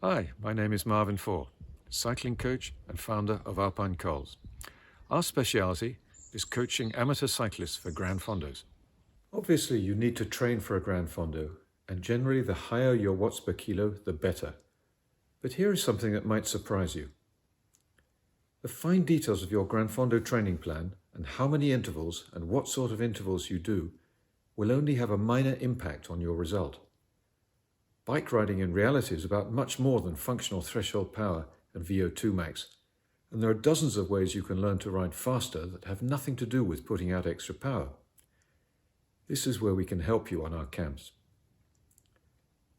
Hi, my name is Marvin Faure, cycling coach and founder of Alpine Cols. Our speciality is coaching amateur cyclists for Granfondos. Obviously, you need to train for a Granfondo, and generally the higher your watts per kilo, the better. But here is something that might surprise you. The fine details of your Granfondo training plan and how many intervals and what sort of intervals you do will only have a minor impact on your result. Bike riding in reality is about much more than functional threshold power and VO2 max, and there are dozens of ways you can learn to ride faster that have nothing to do with putting out extra power. This is where we can help you on our camps.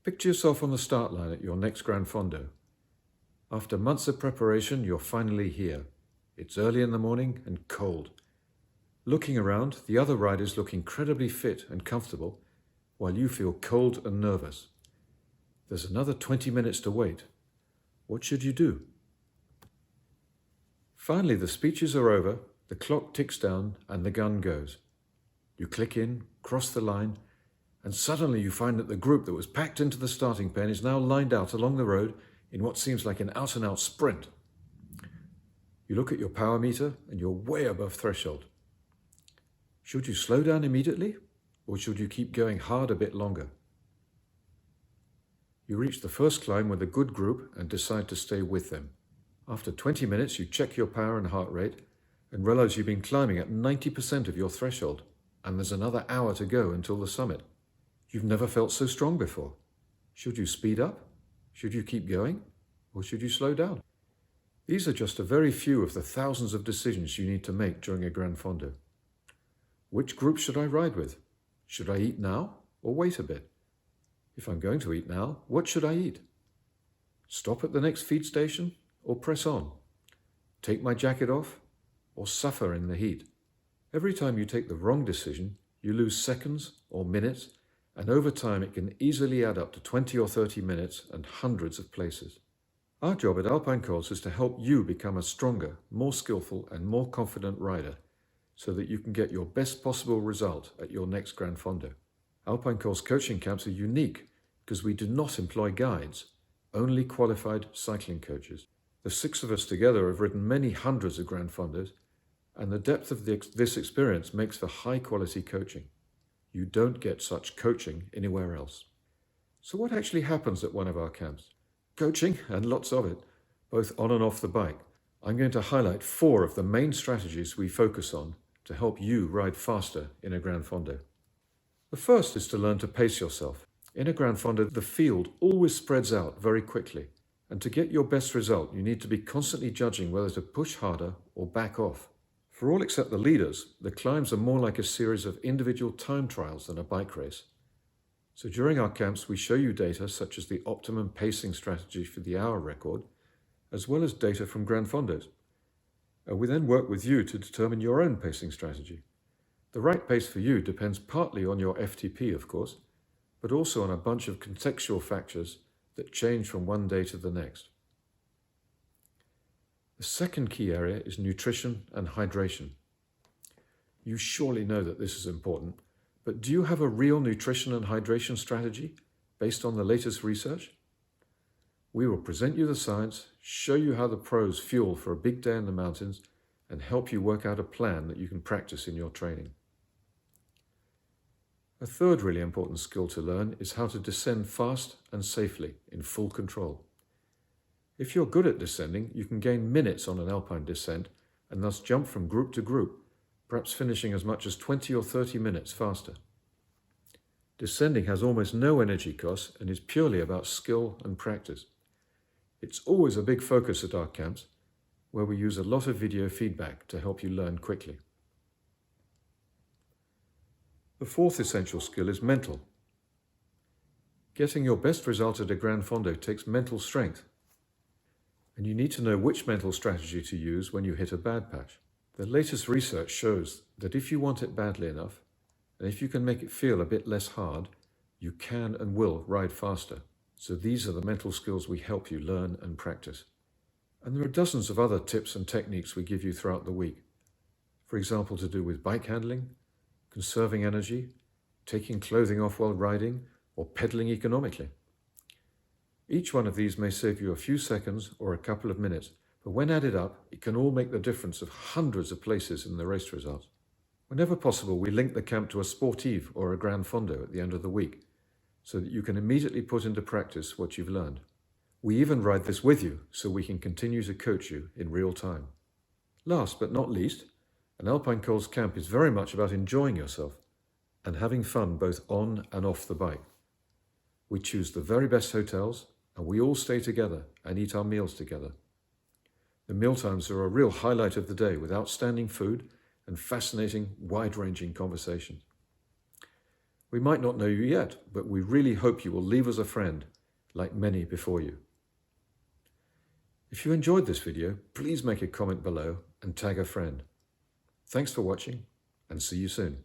Picture yourself on the start line at your next Granfondo. After months of preparation, you're finally here. It's early in the morning and cold. Looking around, the other riders look incredibly fit and comfortable, while you feel cold and nervous. There's another 20 minutes to wait. What should you do? Finally, the speeches are over, the clock ticks down, and the gun goes. You click in, cross the line, and suddenly you find that the group that was packed into the starting pen is now lined out along the road in what seems like an out-and-out sprint. You look at your power meter, and you're way above threshold. Should you slow down immediately, or should you keep going hard a bit longer? You reach the first climb with a good group and decide to stay with them. After 20 minutes, you check your power and heart rate and realize you've been climbing at 90% of your threshold, and there's another hour to go until the summit. You've never felt so strong before. Should you speed up? Should you keep going? Or should you slow down? These are just a very few of the thousands of decisions you need to make during a Granfondo. Which group should I ride with? Should I eat now or wait a bit? If I'm going to eat now, what should I eat? Stop at the next feed station or press on? Take my jacket off or suffer in the heat? Every time you take the wrong decision, you lose seconds or minutes, and over time it can easily add up to 20 or 30 minutes and hundreds of places. Our job at Alpine Cols is to help you become a stronger, more skillful and more confident rider so that you can get your best possible result at your next Granfondo. Alpine Cols coaching camps are unique because we do not employ guides, only qualified cycling coaches. The six of us together have ridden many hundreds of Granfondos, and the depth of this experience makes for high-quality coaching. You don't get such coaching anywhere else. So what actually happens at one of our camps? Coaching, and lots of it, both on and off the bike. I'm going to highlight 4 of the main strategies we focus on to help you ride faster in a Granfondo. The first is to learn to pace yourself. In a Granfondo, the field always spreads out very quickly, and to get your best result, you need to be constantly judging whether to push harder or back off. For all except the leaders, the climbs are more like a series of individual time trials than a bike race. So during our camps, we show you data such as the optimum pacing strategy for the hour record, as well as data from Granfondos. We then work with you to determine your own pacing strategy. The right pace for you depends partly on your FTP, of course, but also on a bunch of contextual factors that change from one day to the next. The second key area is nutrition and hydration. You surely know that this is important, but do you have a real nutrition and hydration strategy based on the latest research? We will present you the science, show you how the pros fuel for a big day in the mountains, and help you work out a plan that you can practice in your training. A third really important skill to learn is how to descend fast and safely in full control. If you're good at descending, you can gain minutes on an alpine descent and thus jump from group to group, perhaps finishing as much as 20 or 30 minutes faster. Descending has almost no energy costs and is purely about skill and practice. It's always a big focus at our camps, where we use a lot of video feedback to help you learn quickly. The fourth essential skill is mental. Getting your best result at a Granfondo takes mental strength, and you need to know which mental strategy to use when you hit a bad patch. The latest research shows that if you want it badly enough, and if you can make it feel a bit less hard, you can and will ride faster. So these are the mental skills we help you learn and practice. And there are dozens of other tips and techniques we give you throughout the week. For example, to do with bike handling, conserving energy, taking clothing off while riding, or pedaling economically. Each one of these may save you a few seconds or a couple of minutes, but when added up, it can all make the difference of hundreds of places in the race results. Whenever possible, we link the camp to a sportive or a Granfondo at the end of the week, so that you can immediately put into practice what you've learned. We even ride this with you, so we can continue to coach you in real time. Last but not least, an Alpine Cols camp is very much about enjoying yourself and having fun both on and off the bike. We choose the very best hotels, and we all stay together and eat our meals together. The mealtimes are a real highlight of the day, with outstanding food and fascinating, wide-ranging conversations. We might not know you yet, but we really hope you will leave us a friend, like many before you. If you enjoyed this video, please make a comment below and tag a friend. Thanks for watching, and see you soon.